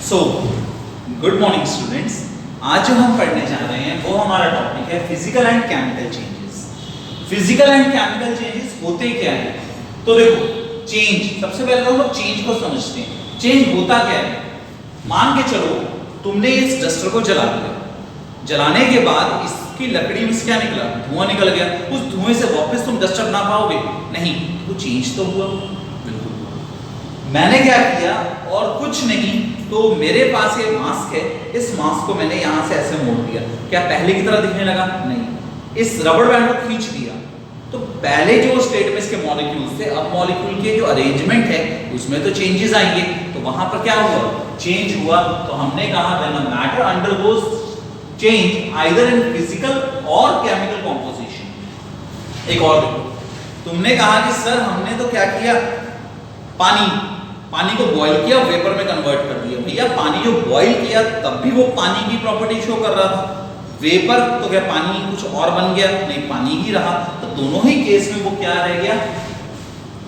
So good morning students. आज जो हम पढ़ने जा रहे हैं वो हमारा टॉपिक है physical and chemical changes. Physical and chemical changes होते क्या है? तो देखो, चेंज, सबसे पहले हम लोग चेंज को समझते हैं। चेंज होता क्या है? मान के चलो तुमने इस डस्टर को जला दिया, जलाने के बाद इसकी लकड़ी में से क्या निकला? धुआं निकल गया। उस धुएं से वापस तुम डस्टर बना पाओगे? नहीं। तो चेंज तो हुआ, बिल्कुल हुआ। मैंने क्या किया? और कुछ नहीं, तो मेरे पास ये मास्क है, इस मास्क को मैंने यहाँ से ऐसे मोड़ दिया, क्या पहले की तरह दिखने लगा? नहीं। इस रबड़ बैंड को खींच दिया, तो पहले जो स्टेट में इसके मॉलिक्यूल्स थे, अब मॉलिक्यूल के जो अरेंजमेंट है उसमें तो चेंजेस आएंगे। तो वहां पर क्या हुआ? चेंज हुआ। तो हमने कहा when a matter undergoes change either in physical और केमिकल कंपोजिशन। एक और देखो, तुमने कहा कि सर हमने तो क्या किया, पानी को बॉईल किया, वेपर में कन्वर्ट कर दिया। भैया पानी जो बॉईल किया तब भी वो पानी की प्रॉपर्टी शो कर रहा था। वेपर तो क्या पानी कुछ और बन गया? नहीं, पानी ही रहा। तो दोनों ही केस में वो क्या रह गया?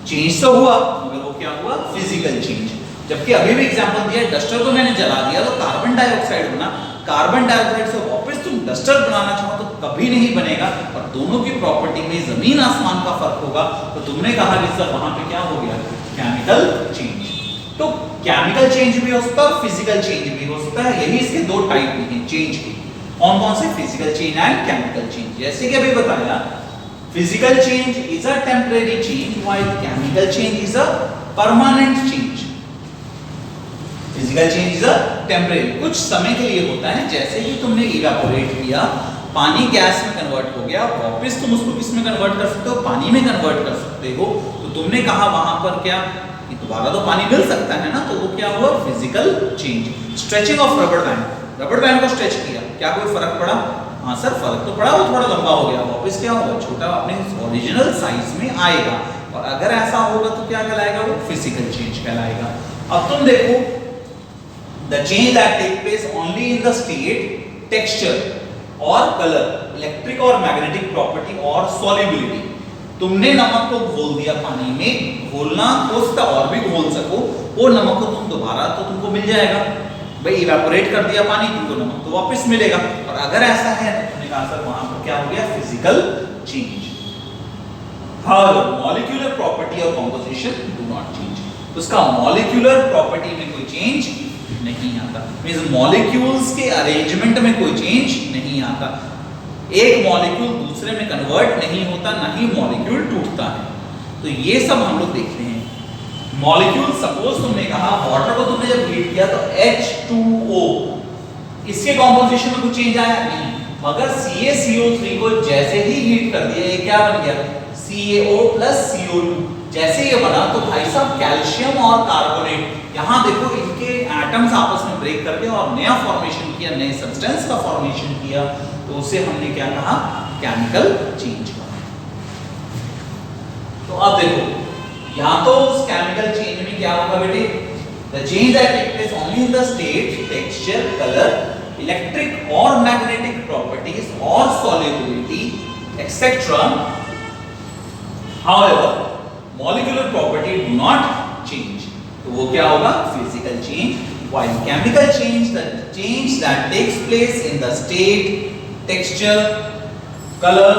चेंज तो हुआ, मगर वो क्या हुआ? Physical change. जबकि अभी भी एग्जांपल दिया, डस्टर को मैंने जला दिया तो कार्बन डाइऑक्साइड बना। कार्बन डाइऑक्साइड से वापस तुम डस्टर बनाना चाहो तो कभी नहीं बनेगा, और दोनों की प्रॉपर्टी में जमीन आसमान का फर्क होगा। तो तुमने कहा कि सर वहां पे क्या हो गया? Chemical change. तो केमिकल चेंज भी हो सकता है, फिजिकल चेंज भी हो सकता है। यही इसके दो टाइप हैं चेंज के। कौन कौन से? Physical change and chemical change. जैसे कि अभी बताया, physical change is a temporary change while chemical change is a permanent change. Physical change is a temporary, कुछ समय के लिए होता है। जैसे कि तुमने इवेपोरेट किया, पानी गैस में कन्वर्ट हो गया, वापस तुम उसको किस में कन्वर्ट कर सकते हो? पानी में कन्वर्ट कर सकते हो। तो तुमने कहा वहां पर क्या, दोबारा तो पानी मिल सकता है ना, तो वो क्या हुआ? Physical change. स्ट्रेचिंग ऑफ रबड़ बैंड, रबड़ बैंड को स्ट्रेच किया, क्या कोई फर्क पड़ा? हाँ सर फर्क तो पड़ा, वो थोड़ा लंबा हो गया, वापस क्या होगा? छोटा अपने ओरिजिनल साइज में आएगा। और अगर ऐसा होगा तो क्या कहलाएगा? वो फिजिकल चेंज कहलाएगा। अब तुम देखो, the change that take place only in the state, texture और कलर, इलेक्ट्रिक और मैग्नेटिक प्रॉपर्टी और सॉल्युबिलिटी। तुमने नमक को घोल दिया पानी में, घोलना हो सकता और भी घोल सको, वो नमक को तुम दोबारा तो तुमको मिल जाएगा। भाई इवेपोरेट कर दिया पानी, तुमको नमक तो वापस मिलेगा। और अगर ऐसा है तो तुमने कहा सर वहां पर क्या हो गया? Physical change. However, molecular property और composition do not change. तो उसका molecular property में कोई चेंज नहीं आता, मींस मॉलिक्यूल्स के अरेंजमेंट में कोई चेंज नहीं आता। एक मॉलिक्यूल दूसरे में कन्वर्ट नहीं होता, ना ही मॉलिक्यूल टूटता है। तो ये सब हम लोग देखते हैं। मॉलिक्यूल, सपोज तुमने कहा वाटर को तुमने जब हीट किया तो H2O, इसके कॉम्पोजिशन में कुछ चेंज आया? नहीं। मगर CaCO3 को जैसे ही हीट कर दिया, ये क्या बन गया? CaO plus CO2। जैसे ये बना तो भाई साहब कैल्शियम और कार्बोनेट, यहां देखो इनके एटम्स आपस में ब्रेक करके और नया फॉर्मेशन किया, नए सब्सटेंस का फॉर्मेशन किया। तो उसे हमने क्या कहा? केमिकल चेंज कहा। तो अब देखो, या तो उस केमिकल चेंज में क्या होगा बेटे? The change that take place only in the state, texture, colour, electric और मैग्नेटिक प्रॉपर्टीज और solubility etcetera. However, molecular property do not change. तो वो क्या होगा? Physical change. While chemical change, the change that takes place in the state, texture, color,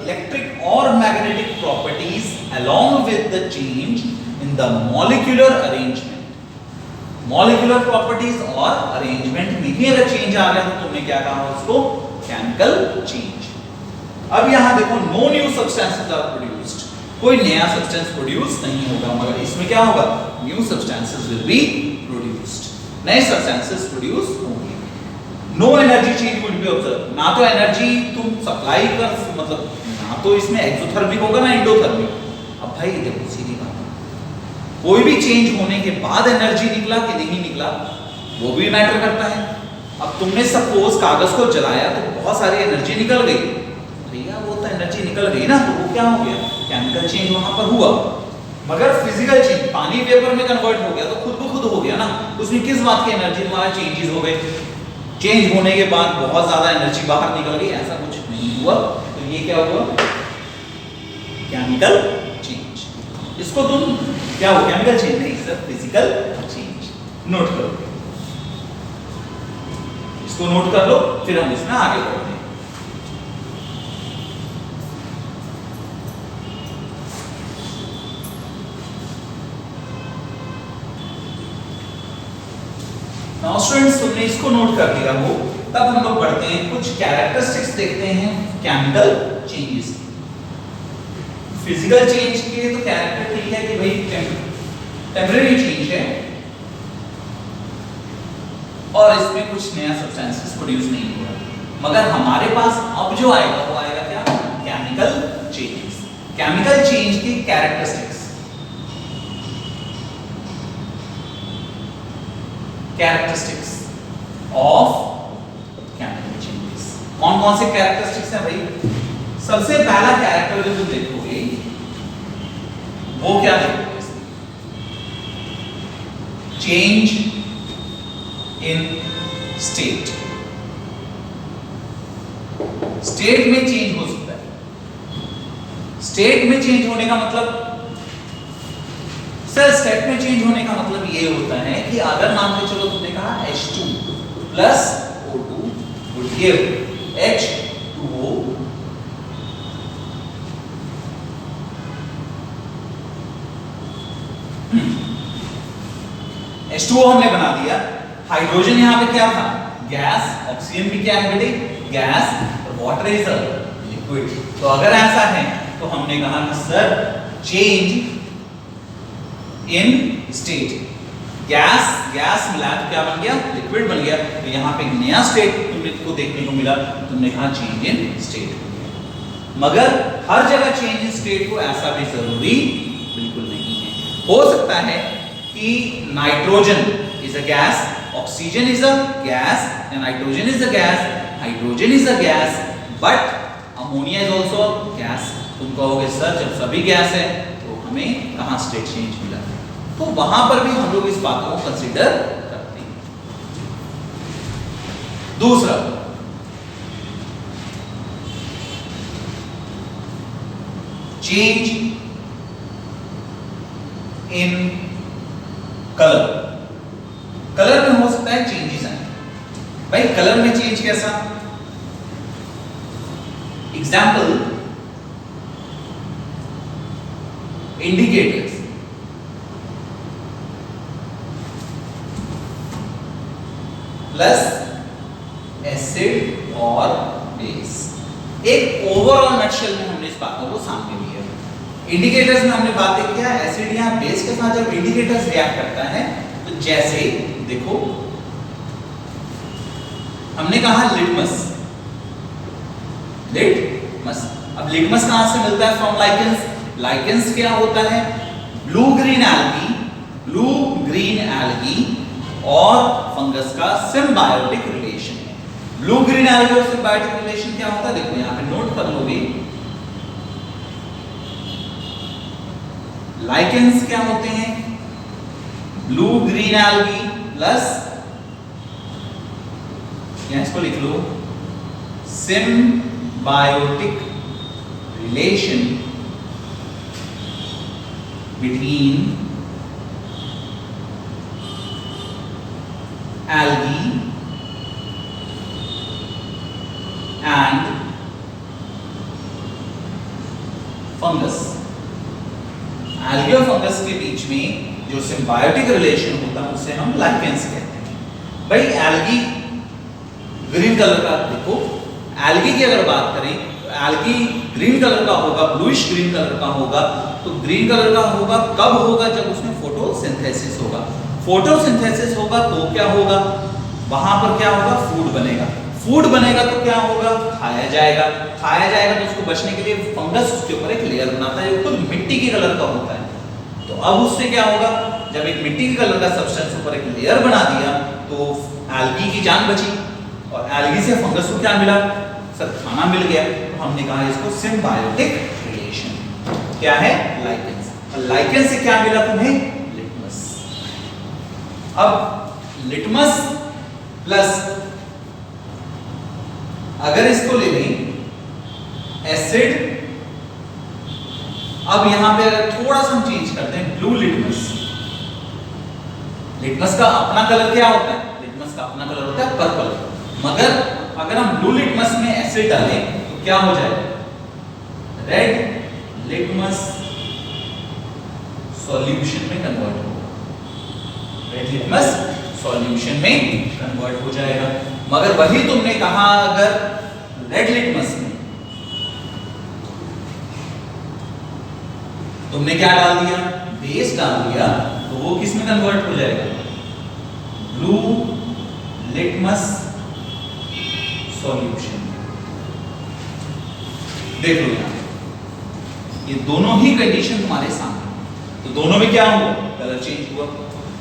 electric or magnetic properties along with the change in the molecular arrangement. Molecular properties और arrangement में ही अगर change आ गया तो तुमने क्या कहा उसको? Chemical change. अब यहाँ देखो, no new substances are produced. कोई नया सब्सटेंस प्रोड्यूस नहीं होगा, मगर इसमें क्या होगा? New substances will be produced, नए सब्सटेंसेस प्रोड्यूस होंगे। No energy change will be observe, ना तो एनर्जी तुम सप्लाई कर, मतलब ना तो इसमें एक्सोथर्मिक होगा ना एंडोथर्मिक। अब भाई देखो सीधी बात, कोई भी चेंज होने के बाद एनर्जी निकला कि नहीं निकला वो भी मैटर करता है। अब तुमने सपोज कागज को जलाया तो बहुत सारी एनर्जी निकल गई, भैया वो तो एनर्जी निकल गई ना, तो वो क्या हो गया? केमिकल चेंज वहां पर हुआ। मगर फिजिकल चेंज, पानी वेपर में कन्वर्ट हो गया तो खुद ब खुद हो गया ना, उसमें किस बात की एनर्जी? तुम्हारा चेंजेस हो गए, चेंज होने के बाद बहुत ज्यादा एनर्जी बाहर निकल गई, ऐसा कुछ नहीं हुआ। तो ये क्या हुआ? Chemical change. इसको तुम क्या हो? केमिकल चेंज नहीं सर, फिजिकल चेंज। नोट करो। इसको नोट कर लो, फिर हम इसमें आगे बढ़ते हैं। नाउ स्टूडेंट्स, तुमने इसको नोट कर लिया हो, तब हम लोग बढ़ते हैं कुछ कैरेक्टरिस्टिक्स देखते हैं केमिकल चेंजेस। फिजिकल चेंज के तो कैरेक्टर ठीक है कि भाई टेम्परेरी चेंज है और इसमें कुछ नया सब्सटेंसेस प्रोड्यूस नहीं हुआ, मगर हमारे पास अब जो आएगा वो आएगा क्या, केमिकल चेंजेस। केमिकल चेंज की characteristics, characteristics of chemical changes. कौन कौन से कैरेक्टरिस्टिक्स हैं भाई? सबसे पहला कैरेक्टर जो तुम देखोगे वो क्या देखोगे? Change in state. स्टेट में चेंज हो सकता है। स्टेट में चेंज होने का मतलब, सर स्टेट में चेंज होने का मतलब ये होता है कि अगर मान के चलो तुमने कहा H2 plus O2 would give H2O H2O हमने बना दिया। हाइड्रोजन यहाँ पे क्या था? गैस। ऑक्सीजन भी क्या है बेटे? Gas. Water is a liquid. तो अगर ऐसा है तो हमने कहा कि sir change in state, gas gas मिला तो क्या बन गया? लिक्विड बन गया। तो यहाँ पे नया स्टेट तुमको देखने को मिला, तुमने कहा चेंज इन स्टेट। मगर हर जगह चेंज इन स्टेट को ऐसा भी जरूरी बिल्कुल नहीं है। हो सकता है कि nitrogen is a gas, oxygen is a gas, nitrogen is a gas, hydrogen is a gas, but ammonia is also gas. तुम कहोगे सर जब सभी गैस है तो हमें कहां स्टेट चेंज मिला? तो वहां पर भी हम लोग इस बात को कंसीडर करते हैं। दूसरा, चेंज इन कलर। कलर में हो सकता है चेंजेस आए। भाई कलर में चेंज कैसा? Example, indicators. प्लस एसिड और बेस। एक ओवरऑल नटशेल में हमने इस बातों को सामने लिया। इंडिकेटर्स में हमने बातें किया, एसिड या बेस के साथ जब इंडिकेटर्स रिएक्ट करता है तो जैसे देखो हमने कहा लिटमस। लिटमस, अब लिटमस कहां से मिलता है? From lichens. लाइकेंस क्या होता है? Blue green algae, blue green algae और फंगस का सिम्बायोटिक रिलेशन है। ब्लू ग्रीन एल्गी और सिम्बायोटिक रिलेशन क्या होता है? देखो यहां पे नोट कर लोगे। लाइकेंस क्या होते हैं? ब्लू ग्रीन एल्गी प्लस, यहां इसको लिख लो, symbiotic relation between algae and fungus। algae और फंगस के बीच में जो सिम्बायोटिक रिलेशन होता है उसे हम लाइकेंस कहते हैं। भाई एल्गी ग्रीन कलर का, देखो एल्गी की अगर बात करें तो एल्गी ग्रीन कलर का होगा, ब्लूइश ग्रीन कलर का होगा। तो ग्रीन कलर का होगा कब होगा? जब उसमें फोटोसिंथेसिस होगा। फोटोसिंथेसिस होगा तो क्या होगा? वहां पर क्या होगा? फूड बनेगा। फूड बनेगा तो क्या होगा? खाया जाएगा। खाया जाएगा तो उसको बचने के लिए फंगस उसके ऊपर एक लेयर बनाता है जो खुद मिट्टी के कलर का होता है। तो अब उससे क्या होगा? जब एक मिट्टी के कलर का सब्सटेंस ऊपर एक लेयर बना दिया तो एल्गी की जान बची और एल्गी से फंगस को क्या मिला? सर खाना मिल गया। तो हमने कहा इसको सिम्बायोटिक रिलेशन। क्या है? लाइकेंस। और लाइकेंस से क्या मिला तुम्हें? लिटमस। अब लिटमस प्लस अगर इसको ले लें एसिड, अब यहां पे अगर थोड़ा सा हम चेंज करते हैं, ब्लू लिटमस। लिटमस का अपना कलर क्या होता है? लिटमस का अपना कलर होता है पर्पल। मगर अगर हम ब्लू लिटमस में एसिड डालें तो क्या हो जाएगा, रेड लिटमस सॉल्यूशन में कन्वर्ट होगा, रेड लिटमस सॉल्यूशन में कन्वर्ट हो जाएगा। मगर वही तुमने कहा अगर रेड लिटमस में तुमने क्या डाल दिया, बेस डाल दिया, तो वो किस में कन्वर्ट हो जाएगा, ब्लू लिटमस सॉल्यूशन। देख लो यहां, ये दोनों ही कंडीशन तुम्हारे सामने, तो दोनों में क्या हुआ, कलर चेंज हुआ।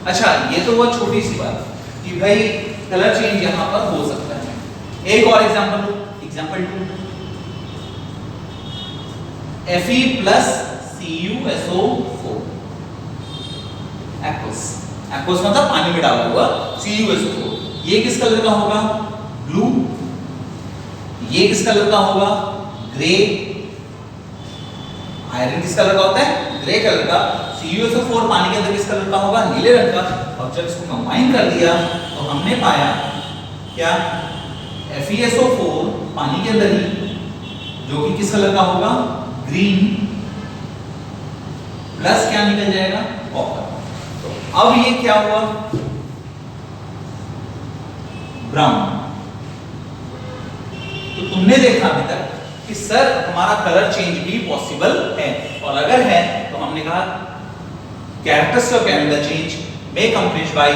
अच्छा, ये तो हुआ छोटी सी बात कि भाई कलर चेंज यहां पर हो सकता है। एक और एग्जांपल लो, example 2, Fe plus CuSO4, aqueous, aqueous मतलब पानी में डाला हुआ CuSO4, ये किस कलर का होगा, ब्लू। ये किस कलर का होगा, ग्रे। आयरन किस कलर का होता है, ग्रे कलर का। CuSO4 पानी के अंदर किस कलर का होगा, नीले रंग का। और जब इसको कंबाइन कर दिया तो हमने पाया क्या, FeSO4 पानी के अंदर ही, जो कि किस कलर का होगा, ग्रीन, प्लस क्या निकल जाएगा, कॉपर। तो अब ये क्या हुआ, ब्राउन। तो तुमने देखा अभी तक कि सर हमारा कलर चेंज भी पॉसिबल है, और अगर है तो हमने कहा characteristic of chemical change may complete by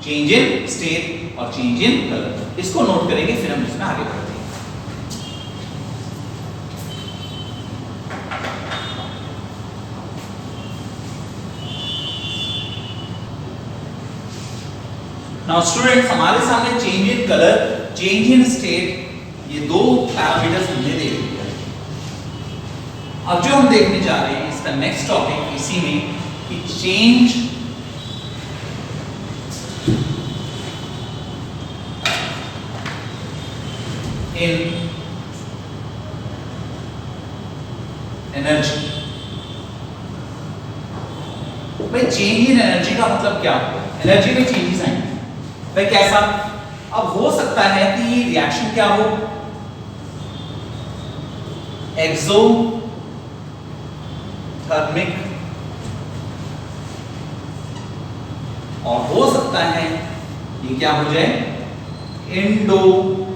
change in state और चेंज इन कलर। इसको नोट करेंगे, फिर हम इसमें आगे बढ़ते हैं। नाउ स्टूडेंट्स, हमारे सामने change in colour, change in state, ये दो पैरामीटर्स हमने देख लिया। अब जो हम देखने जा रहे हैं इसका नेक्स्ट टॉपिक इसी में कि चेंज इन एनर्जी। भाई चेंज इन एनर्जी का मतलब क्या होगा, एनर्जी में चेंजेस आएंगे। भाई कैसा, अब हो सकता है कि ये रिएक्शन क्या हो, एक्सोथर्मिक, और हो सकता है ये क्या हो जाए, एंडोथर्मिक।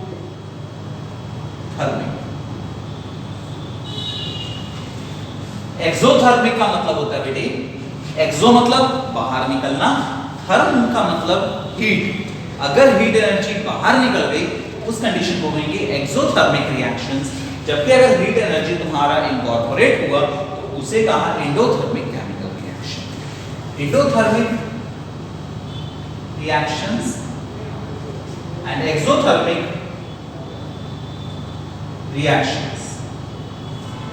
एक्सोथर्मिक का मतलब होता है बेटे, एक्सो मतलब बाहर निकलना, थर्म का मतलब हीट। अगर हीट एनर्जी बाहर निकल गई उस कंडीशन को कहेंगे एक्सोथर्मिक रिएक्शंस, जबकि अगर हीट एनर्जी तुम्हारा इनकॉर्पोरेट हुआ तो उसे कहा endothermic chemical reaction. Endothermic reactions and exothermic reactions.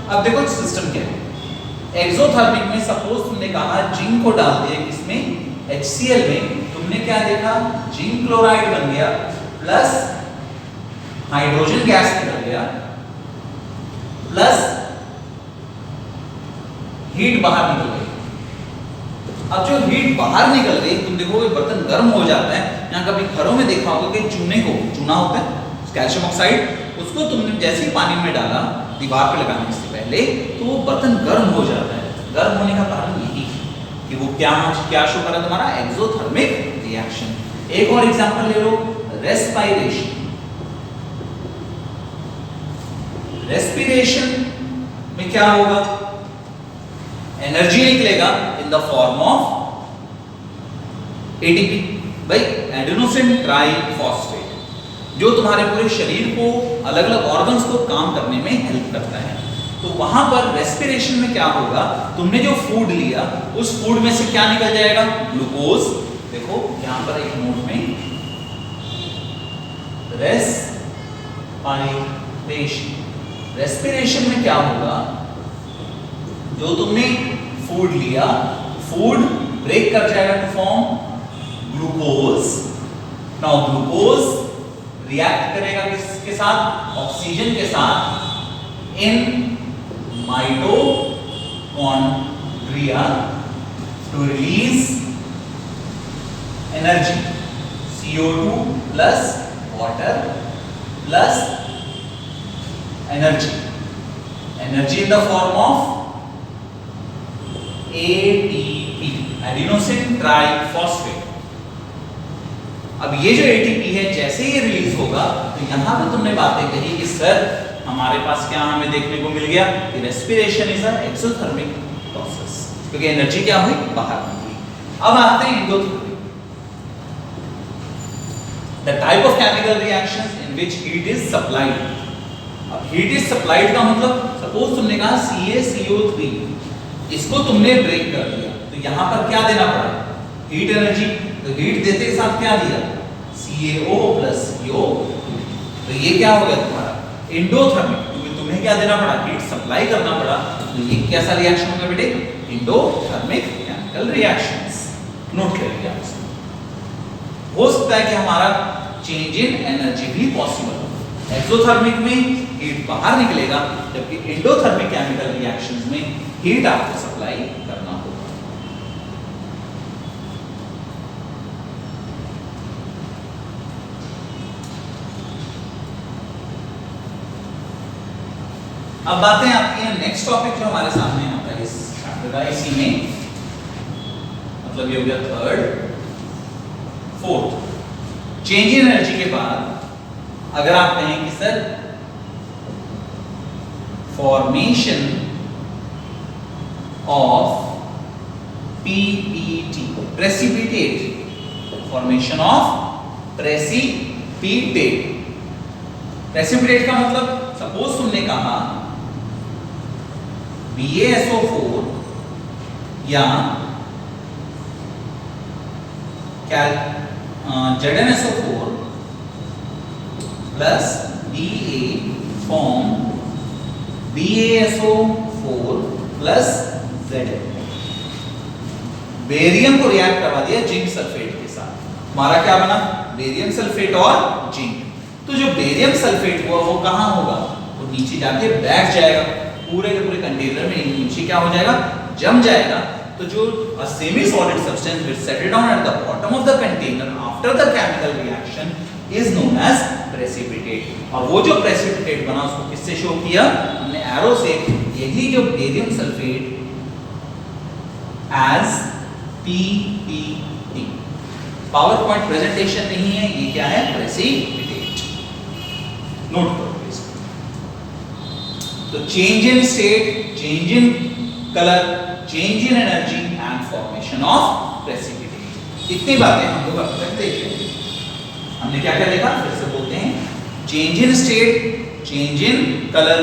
अब देखो सिस्टम क्या है, एक्सोथर्मिक में सपोज तुमने कहा जिंक को डाल दिया किसमें, HCl में, तुमने क्या देखा, जिंक क्लोराइड बन गया प्लस हाइड्रोजन गैस निकल गया प्लस हीट बाहर निकल गई। अब जो हीट बाहर निकल गई, तुम देखोगे बर्तन गर्म हो जाता है। यहाँ कभी घरों में देखा होगा कि चूना होता है कैल्शियम ऑक्साइड, उसको तुमने जैसे ही पानी में डाला दीवार पे लगाने से पहले, तो वो बर्तन गर्म हो जाता है। गर्म होने का कारण यही कि वो क्या शो कर रहा है, तुम्हारा एक्सोथर्मिक रिएक्शन। एक और एग्जांपल ले लो, रेस्पिरेशन। रेस्पिरेशन में क्या होगा, एनर्जी निकलेगा in the form of ATP, भाई एडेनोसिन ट्राइफॉस्फेट, जो तुम्हारे पूरे शरीर को, अलग अलग ऑर्गन्स को काम करने में हेल्प करता है। तो वहां पर रेस्पिरेशन में क्या होगा, तुमने जो फूड लिया उस फूड में से क्या निकल जाएगा, ग्लूकोज। देखो यहां पर एक नोट में रेस्पिरेशन में क्या होगा, जो तुमने फूड लिया, फूड ब्रेक कर जाएगा to form glucose. Now glucose react करेगा किसके साथ, ऑक्सीजन के साथ in mitochondria to release energy CO2 plus water plus energy in the form of ATP, adenosine triphosphate। अब ये जो ATP है जैसे ही रिलीज होगा तो यहाँ पे तुमने बातें कही कि सर हमारे पास क्या हमें देखने को मिल गया कि respiration is a exothermic process, क्योंकि एनर्जी क्या हुई बाहर निकली। अब आते हैं endothermic, the type of chemical reactions in which heat is supplied। अब heat is supplied का मतलब सपोज तुमने कहा CaCO3, इसको तुमने ब्रेक कर दिया तो यहाँ पर क्या देना पड़ा, हीट एनर्जी। तो हीट देते के साथ क्या दिया, CaO plus CO2, तो ये क्या हो गया तुम्हारा एंडोथर्मिक, क्योंकि तुम्हें क्या देना पड़ा, हीट सप्लाई करना पड़ा। तो ये कैसा रिएक्शन होगा बेटे, एंडोथर्मिक केमिकल रिएक्शंस। नोट करिए आप, हो सकता है कि हमारा चेंज इन एनर्जी भी पॉसिबल हो। एक्सोथर्मिक में हीट बाहर निकलेगा, जबकि एंडोथर्मिक केमिकल रिएक्शंस में हीट आपको सप्लाई करना होगा। अब बातें आती हैं नेक्स्ट टॉपिक जो हमारे सामने आता है इस चैप्टर का, इसी में मतलब ये हो गया third fourth. Change in energy के बाद अगर आप कहें कि sir formation of PPT, precipitate, formation of precipitate. Precipitate का मतलब सपोज तुमने कहा BaSO4 या क्या ZnSO4 plus Da form BaSO4 plus Zn। Barium को रिएक्ट करवा दिया जिंक सल्फेट के साथ, हमारा क्या बना, बेरियम सल्फेट और जिंक। तो जो बेरियम सल्फेट हुआ वो कहाँ होगा, वो नीचे जाके बैठ जाएगा, पूरे के पूरे कंटेनर में नीचे क्या हो जाएगा, जम जाएगा। तो जो a semi solid substance will settle down at the bottom of the container after the chemical reaction is known as precipitate। और वो जो precipitate बना उसको किससे शो किया हमने, एरो से। यही जो barium sulphate as PPT, power point presentation नहीं है, ये क्या है, precipitate। नोट करो प्लीज। तो change in state, change in colour, change in energy and formation of precipitate, इतनी बातें हम लोग अब तक देख रहे हैं। हमने क्या क्या देखा, फिर से बोलते हैं, change in state, change in colour,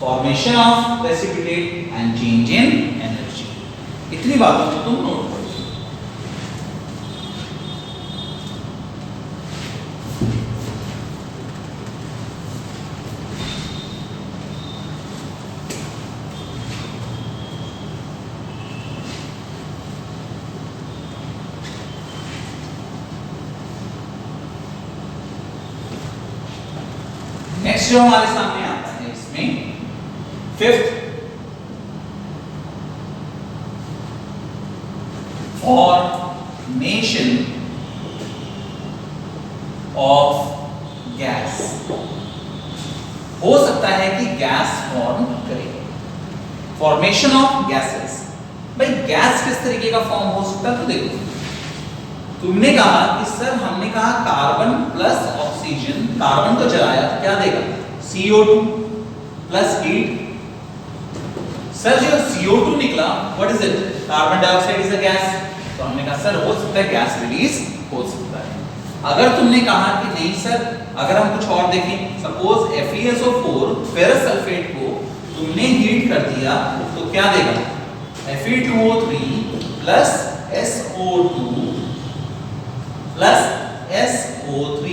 formation of precipitate and change in energy. इतनी बातों को तुम नोट करो। नेक्स्ट जो हमारे सामने आता है इसमें फिफ्थ, फॉर्मेशन ऑफ गैस। हो सकता है कि गैस फॉर्म करे, फॉर्मेशन ऑफ गैसेस। भाई गैस किस तरीके का फॉर्म हो सकता है, तो देखो तुमने कहा कि सर हमने कहा कार्बन प्लस ऑक्सीजन, कार्बन को जलाया तो क्या देगा, CO2 प्लस हीट। सर जो CO2 निकला what is it, carbon dioxide is a gas. तो हमने कहा सर हो सकता है गैस रिलीज हो सकता है। अगर तुमने कहा कि नहीं सर, अगर हम कुछ और देखें, सपोज FeSO4 फेरस सल्फेट को तुमने हीट कर दिया तो क्या देगा, Fe2O3 plus SO2 plus SO3,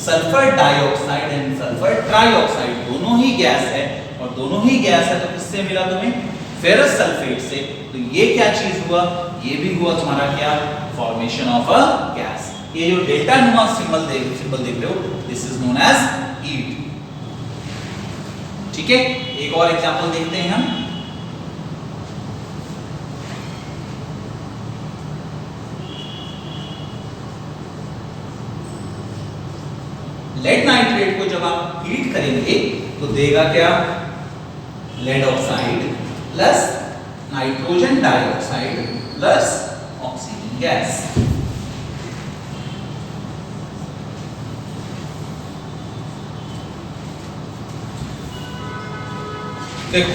sulphur dioxide and sulphur trioxide दोनों ही गैस है, और दोनों ही गैस है तो किससे मिला तुम्हें, फेरस सल्फेट से। तो ये क्या चीज हुआ, ये भी हुआ तुम्हारा क्या, फॉर्मेशन ऑफ अ गैस। ये जो डेल्टा नुमा सिंबल देख रहे हो, this is known as heat. ठीक है, एक और एग्जांपल देखते हैं हम। लेड नाइट्रेट को जब आप हीट करेंगे तो देगा क्या, lead oxide plus nitrogen dioxide plus oxygen gas. देखो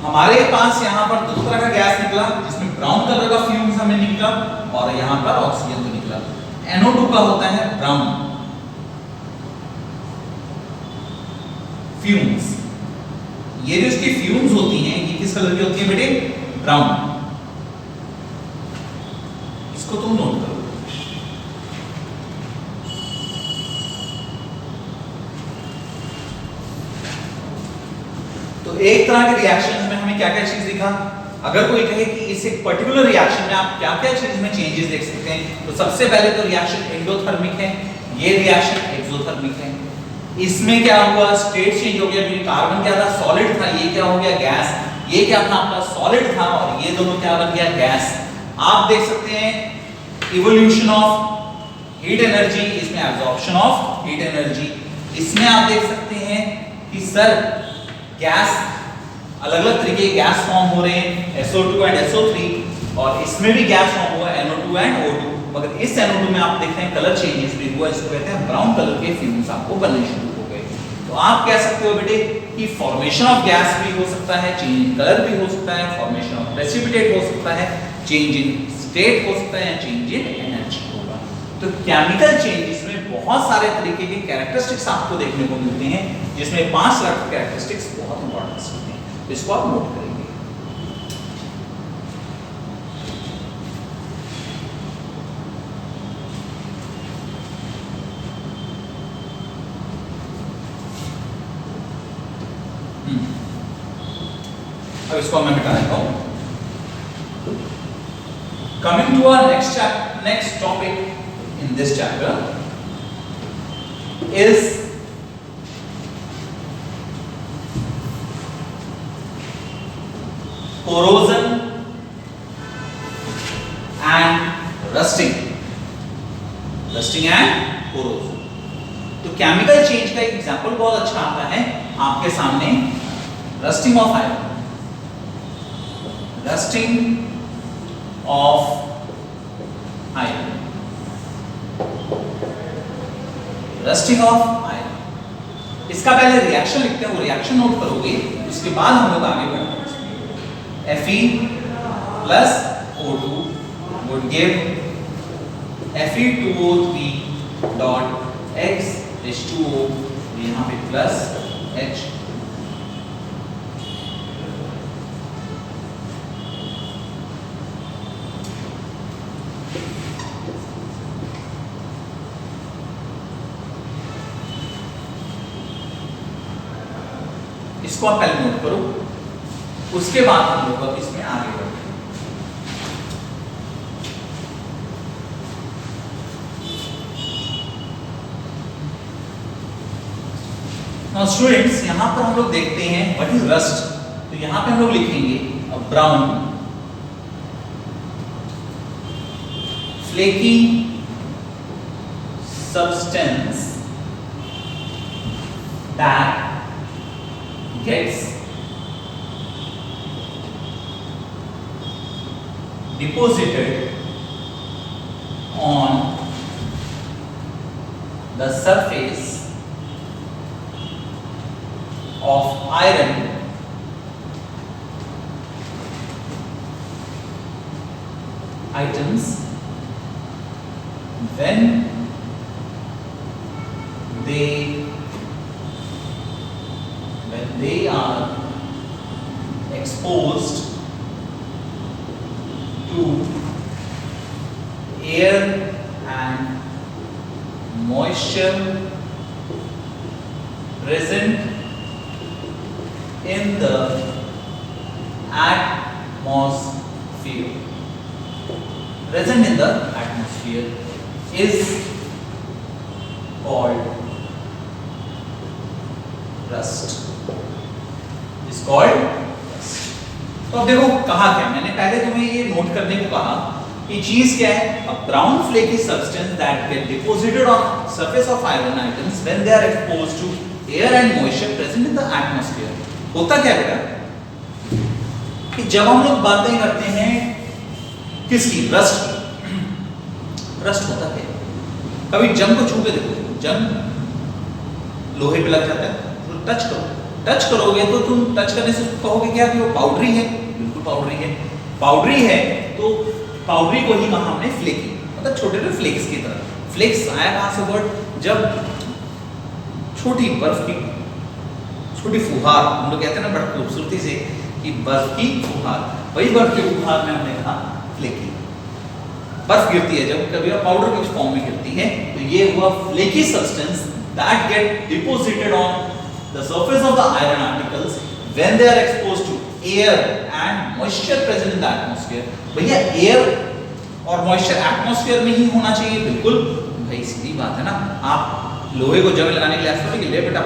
हमारे पास यहां पर दो तरह का गैस निकला, जिसमें ब्राउन कलर का फ्यूम्स हमें निकला और यहां पर ऑक्सीजन तो निकला। NO2 का होता है ब्राउन फ्यूम्स। ये जो इसकी फ्यूम्स होती हैं ये किस कलर की होती है बेटे, ब्राउन। इसको तुम नोट करो। तो एक तरह के रिएक्शंस में हमें क्या क्या चीज दिखा, अगर कोई कहे कि इस एक पर्टिकुलर रिएक्शन में आप क्या क्या चीज में चेंजेस देख सकते हैं, तो सबसे पहले तो रिएक्शन एंडोथर्मिक है, ये रिएक्शन एक्सोथर्मिक है। इसमें क्या हुआ, स्टेट चेंज हो गया, क्योंकि कार्बन क्या था, सॉलिड था, ये क्या हो गया, गैस। ये क्या था आपका, सॉलिड था, और ये दोनों क्या बन गया, गैस। आप देख सकते हैं इवोल्यूशन ऑफ हीट एनर्जी, इसमें एब्जॉर्प्शन ऑफ हीट एनर्जी। इसमें आप देख सकते हैं कि सर गैस अलग अलग तरीके के गैस फॉर्म हो रहे हैं, SO2 एंड SO3, और इसमें भी गैस फॉर्म हुआ NO2 एंड O2। मगर इस NO2 में आप देखते हैं कलर चेंजेस भी हुआ, इसको कहते हैं ब्राउन कलर के फ्यूम्स आपको बनने शुरू हो गए। तो आप कह सकते हो बेटे कि फॉर्मेशन ऑफ गैस भी हो सकता है, चेंज इन कलर भी हो सकता है, फॉर्मेशन ऑफ प्रेसिपिटेट हो सकता है, चेंज इन स्टेट हो सकता है, चेंज इन एनर्जी होगा। तो केमिकल चेंजेस में बहुत सारे तरीके के कैरेक्टरिस्टिक्स आपको देखने को मिलते हैं, जिसमें 5 कैरेक्टरिस्टिक्स बहुत इंपॉर्टेंट होते हैं, तो इसको आप नोट करेंगे। अब इसको मैं मिटा देता हूं। Coming to our next topic in this chapter is corrosion and rusting and corrosion। तो केमिकल चेंज का एक एग्जांपल बहुत अच्छा आता है आपके सामने, rusting of iron. Rusting of iron, rusting of iron. इसका पहले रिएक्शन लिखते हैं, वो रिएक्शन नोट करोगे, उसके बाद हम लोग आगे बढ़ेंगे। Fe plus O2 would give Fe2O3 dot X H2O, यहाँ पे प्लस H। इसको आप पहले नोट करो, उसके बाद हम लोग अब इसमें आगे बढ़ते हैं। नाउ स्टूडेंट्स, यहां पर हम लोग देखते हैं व्हाट इज रस्ट। तो यहां पे हम लोग लिखेंगे brown flaky substance that gets deposited on the surface of iron items when they are exposed to air and moisture present in the atmosphere. Present in the atmosphere is called rust. Is called rust. तो अब देखो कहा क्या, मैंने पहले तुम्हें ये note करने को कहा ये चीज क्या है? A brown flaky substance that get deposited on surface of iron atoms when they are exposed to air and moisture present in the atmosphere. होता क्या बेटा कि जब हम लोग बातें करते हैं किसकी? रस्ट की। रस्ट होता क्या? कभी जंग को छू के देखो, जंग लोहे पे लग जाता है, तो टच करो, टच करोगे तो तुम टच करने से कहोगे क्या कि वो पाउडरी है? बिल्कुल पाउडरी है। पाउडरी है तो पाउडरी को ही कहा हमने फ्लेकी, मतलब छोटे छोटे फ्लेक्स की तरह। फ्लेक्स आया कहां से वर्ड? जब छोटी बर्फ की छोटी फुहार, हम लोग कहते हैं ना बड़ी खूबसूरती से कि बर्फ की फुहार, वही बर्फ की फुहार में हमने कहा फ्लेकी। बर्फ गिरती है जब कभी पाउडर की फॉर्म में गिरती है, तो ये हुआ flaky substance that get deposited on the surface of the iron articles when they are exposed to air and moisture present in the atmosphere. भैया एयर और मॉइस्चर एटमॉस्फेयर में ही होना चाहिए? बिल्कुल भाई, सीधी बात है ना। आप लोहे को जंग लगाने के लिए ऐसा नहीं कि ले बेटा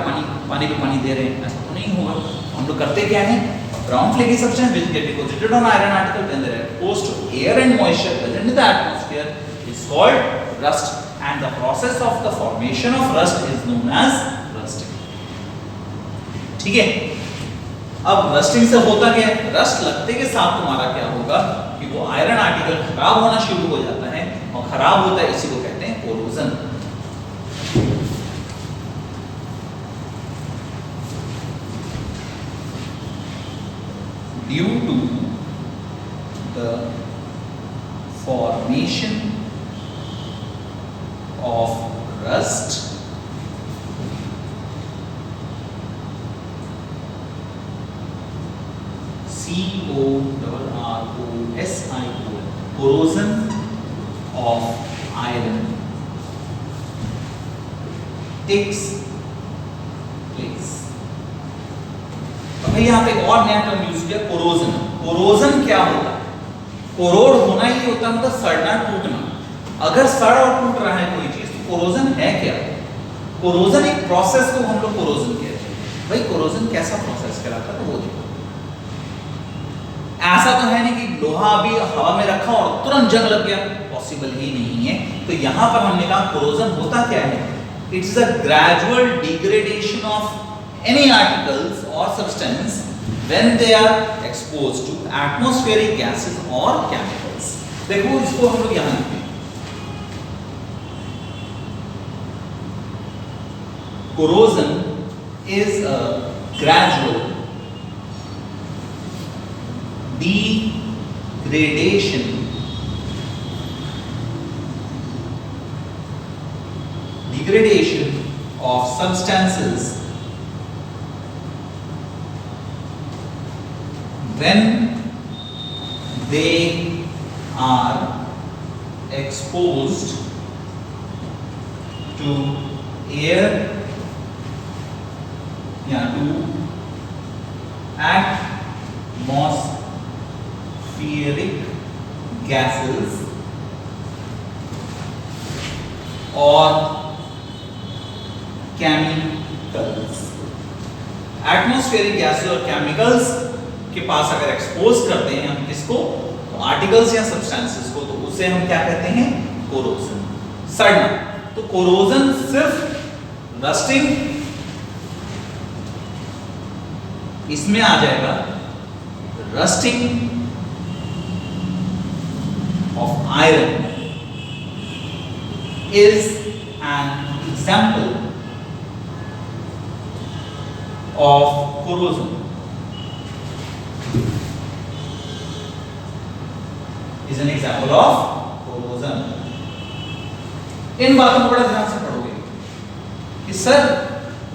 पानी पे पानी दे रहे हैं, ऐसा तो नहीं होगा। हम लोग करते क्या है? brown flaky substance which get deposited on iron article when they are exposed to air and moisture present in the atmosphere is called rust, and the process of the formation of rust is known as rusting. ठीक है? अब rusting से होता क्या है? Rust लगते के साथ तुम्हारा क्या होगा कि वो आयरन आर्टिकल खराब होना शुरू हो जाता है, और खराब होता है इसी को कहते हैं corrosion. Due to the formation of rust, CORROSION, corrosion of iron takes place. भाई यहाँ पे एक और नया टर्म यूज किया, कोरोजन। कोरोजन क्या होता है? कोरोड होना ही होता है, मतलब सड़ना टूटना। अगर सड़ और टूट रहा है कोई चीज तो कोरोजन है क्या? कोरोजन एक प्रोसेस को हम लोग कोरोजन कहते हैं। भाई कोरोजन कैसा प्रोसेस कहलाता है? तो वो देखो, ऐसा तो है नहीं कि लोहा अभी हवा में रखा और तुरंत जंग लग गया, पॉसिबल ही नहीं है। तो यहाँ पर हमने कहा कोरोजन होता क्या है? It's a gradual degradation of any articles or substance when they are exposed to atmospheric gases or chemicals. देखो इसको हम लोग यहाँ लिखते हैं, corrosion is a gradual degradation of substances when they are exposed to air या to atmospheric gases और chemicals. Atmospheric gases और केमिकल्स के पास अगर एक्सपोज करते हैं हम किसको? तो आर्टिकल्स या सब्सटेंसेस को, तो उसे हम क्या कहते हैं? कोरोजन, सड़ना। तो कोरोजन सिर्फ रस्टिंग इसमें आ जाएगा। Rusting of iron is an example of corrosion. is an example of corrosion. इन बातों को बड़ा ध्यान से पढ़ोगे कि sir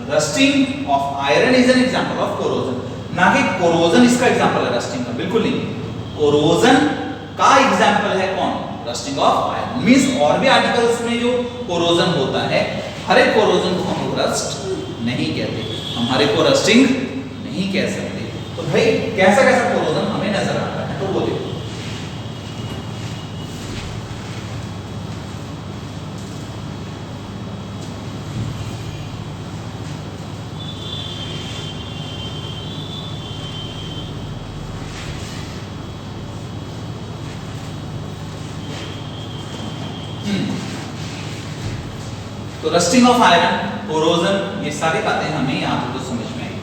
rusting of iron is an example of corrosion, ना कि कोरोजन इसका एग्जांपल है रस्टिंग का। बिल्कुल नहीं, कोरोजन का एग्जांपल है कौन? Rusting of iron. मींस और भी आर्टिकल्स में जो कोरोजन होता है, हर एक कोरोजन को हम लोग रस्ट नहीं कहते, हमारे को रस्टिंग नहीं कह सकते। तो भाई कैसा कैसा कोरोजन हमें नजर आता है, तो वो देखो। तो रस्टिंग ऑफ आयरन, कोरोजन, ये सारी बातें हमें यहाँ पे तो समझ में आई।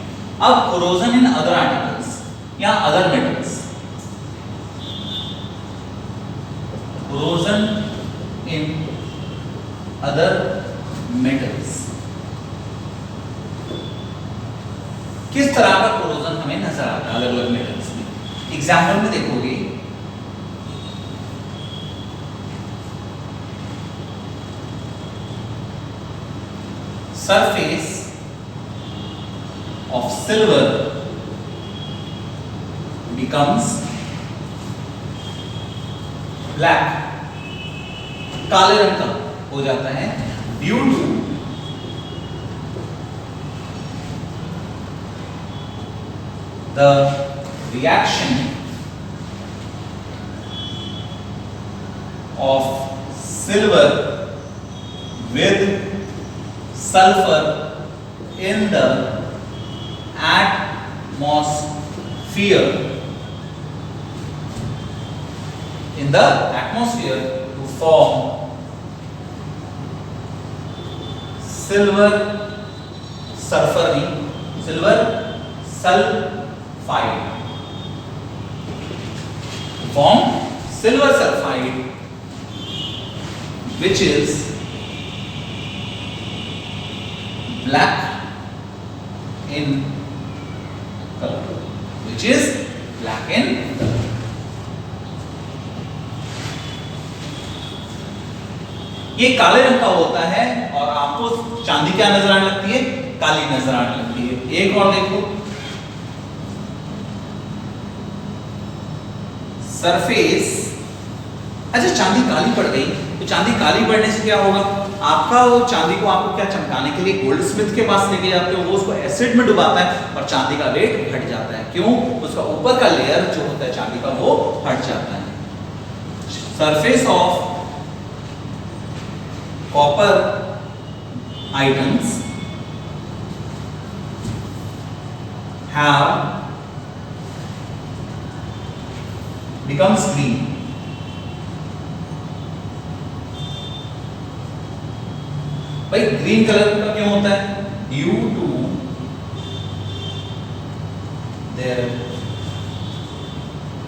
अब कोरोजन इन अदर आर्टिकल्स या other metals, corrosion in other metals, किस तरह का कोरोजन हमें नजर आता है अलग अलग मेटल्स में। एग्जाम्पल में देखोगे surface of silver becomes black, काले रंग का हो जाता है due to the reaction of silver with sulfur in the atmosphere, to form silver sulfide, which is black in color, ये काले रंग का होता है और आपको चांदी क्या नजर आने लगती है, काली नजर आने लगती है। एक और देखो, सरफेस, अच्छा चांदी काली पड़ गई, तो चांदी काली पड़ने से क्या होगा, आपका वो चांदी को आपको क्या चमकाने के लिए गोल्ड स्मिथ के पास लेके जाते हो, वो उसको एसिड में डुबाता है और चांदी का रेट घट जाता है। क्यों? उसका ऊपर का लेयर जो होता है चांदी का वो हट जाता है। Surface of copper items have becomes green, भाई ग्रीन कलर का क्यों होता है, due to their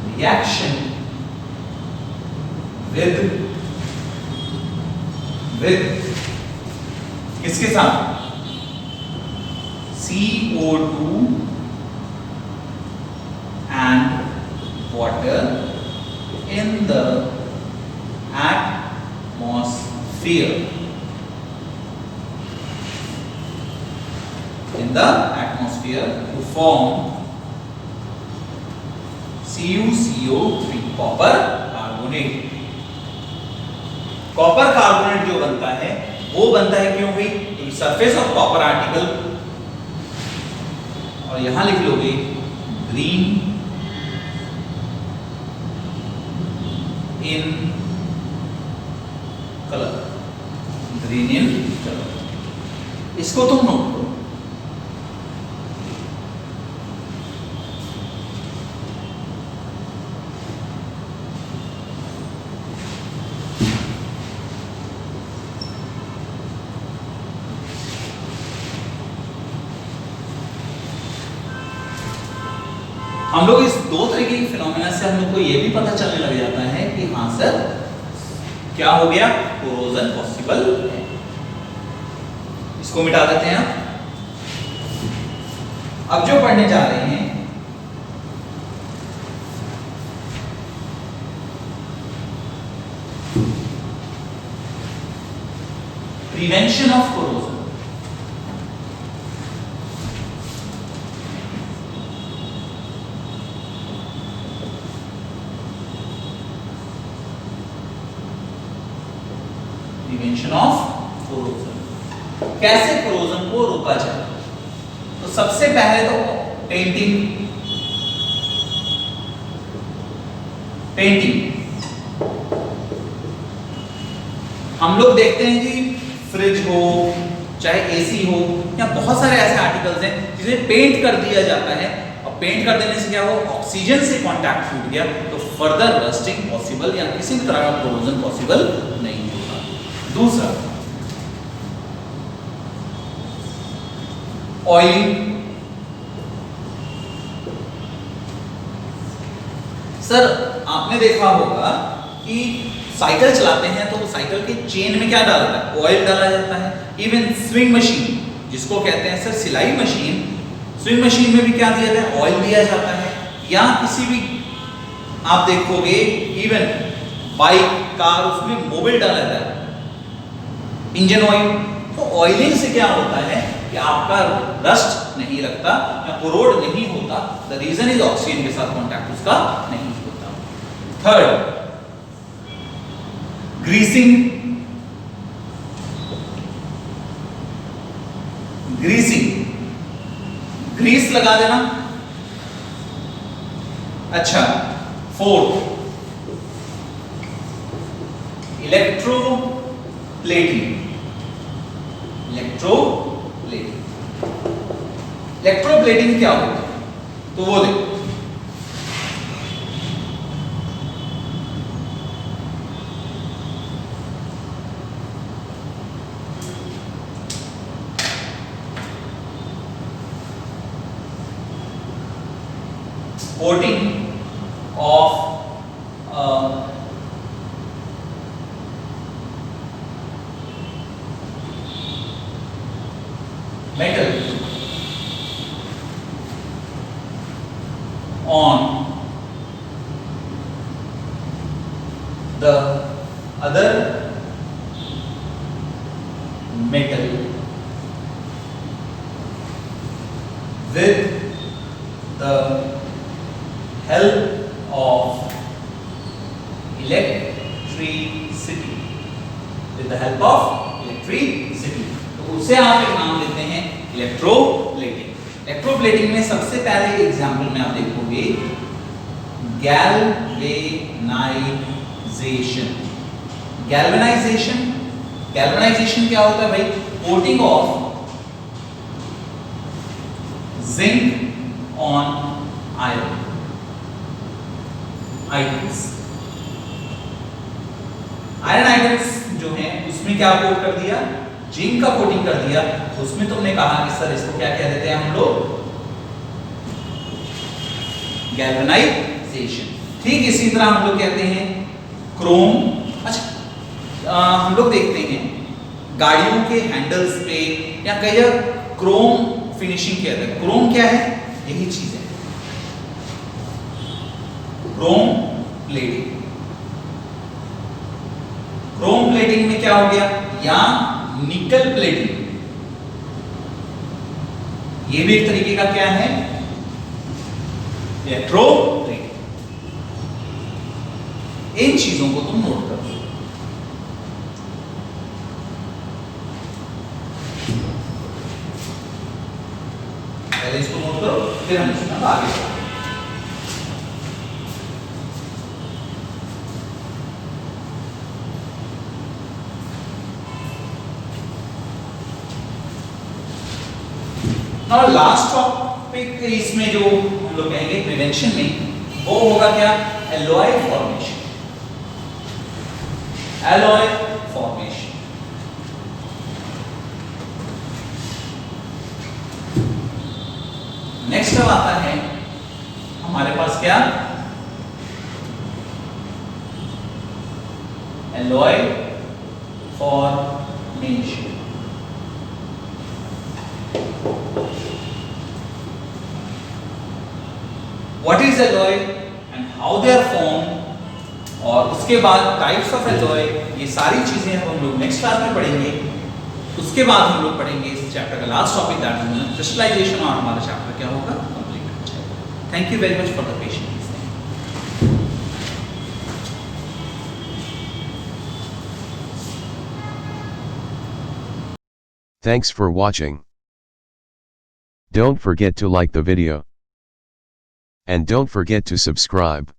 reaction with किसके साथ, CO2 and water in the atmosphere, to form CuCO3, copper carbonate. Copper carbonate जो बनता है वो बनता है क्यों भाई, क्योंकि सरफेस ऑफ कॉपर आर्टिकल, और यहां लिख लोगे ग्रीन इन कलर, इसको तुम नोट करो। हम लोग इस दो तरीके की फिनोमेना से हम लोग को ये भी पता चलने लग जाता है कि हाँ सर क्या हो गया, कोरोजन पॉसिबल है। इसको मिटा देते हैं। अब जो पढ़ने जा रहे हैं prevention of corrosion, prevention of corrosion, कैसे कोरोजन को रोका जाए। तो सबसे पहले तो पेंटिंग हम लोग देखते हैं कि फ्रिज हो चाहे एसी हो या बहुत सारे ऐसे आर्टिकल्स हैं जिन्हें पेंट कर दिया जाता है, और पेंट कर देने से क्या हो, ऑक्सीजन से कांटेक्ट छूट गया तो फर्दर रस्टिंग पॉसिबल या किसी भी तरह का कोरोजन पॉसिबल नहीं होगा। दूसरा ऑयलिंग। सर आपने देखा होगा कि साइकिल चलाते हैं तो साइकिल के चेन में क्या डाला जाता है, ऑयल डाला जाता है। इवन स्विंग मशीन जिसको कहते हैं सर सिलाई मशीन, स्विंग मशीन में भी क्या दिया जाता है, ऑयल दिया जाता है। या किसी भी आप देखोगे इवन बाइक कार उसमें मोबिल डाला जाता है, इंजन ऑयल। तो ऑयलिंग से क्या होता है कि आपका रस्ट नहीं लगता या कोरोड नहीं होता। द रीजन इज ऑक्सीजन के साथ कॉन्टैक्ट उसका नहीं होता। Third, greasing. ग्रीसिंग, ग्रीस लगा देना। अच्छा, फोर्थ, इलेक्ट्रोप्लेटिंग। इलेक्ट्रोप्लेटिंग, इलेक्ट्रोप्लेटिंग क्या होता है तो वो देखो। coating of metal on the other metal with the help of electricity, with the help of electricity। तो उसे आप एक नाम देते हैं इलेक्ट्रोप्लेटिंग। इलेक्ट्रोप्लेटिंग में सबसे पहले एग्जांपल में आप देखोगे गैल्वेनाइजेशन। गैल्वेनाइजेशन, गैल्वेनाइजेशन क्या होता है भाई, coating of zinc on iron items. Iron items जो हैं उसमें क्या कोट कर दिया, जिंक का कोटिंग कर दिया। उसमें तुमने कहा कि सर इसको क्या कह देते हैं हम लोग, गैल्वेनाइजेशन। ठीक इसी तरह हम लोग कहते हैं क्रोम। अच्छा, हम लोग देखते हैं गाड़ियों के हैंडल्स पे या कई जगह क्रोम फिनिशिंग किया जाता है। क्रोम क्या है, यही चीज है, क्रोम प्लेटिंग। क्रोम प्लेटिंग में क्या हो गया, या निकल प्लेटिंग, ये भी एक तरीके का क्या है, इलेक्ट्रोप्लेटिंग। इन चीजों को तुम नोट करो। पहले इसको नोट करो, फिर हम इसमें आगे बढ़ेंगे। और लास्ट टॉपिक इसमें जो हम लोग कहेंगे प्रिवेंशन में, वो होगा क्या, alloy formation. Alloy formation, next अब आता है हमारे पास क्या, alloy formation. What is alloy and how they are formed, और उसके बाद टाइप्स ऑफ एलॉय, ये सारी चीजें हम लोग नेक्स्ट क्लास में पढ़ेंगे। उसके बाद हम लोग पढ़ेंगे इस चैप्टर का last topic, that is crystallisation, और हमारा चैप्टर क्या होगा, कंप्लीट हो जाएगा। Thank you very much for the patience. Thanks for watching. Don't forget to like the video. And don't forget to subscribe.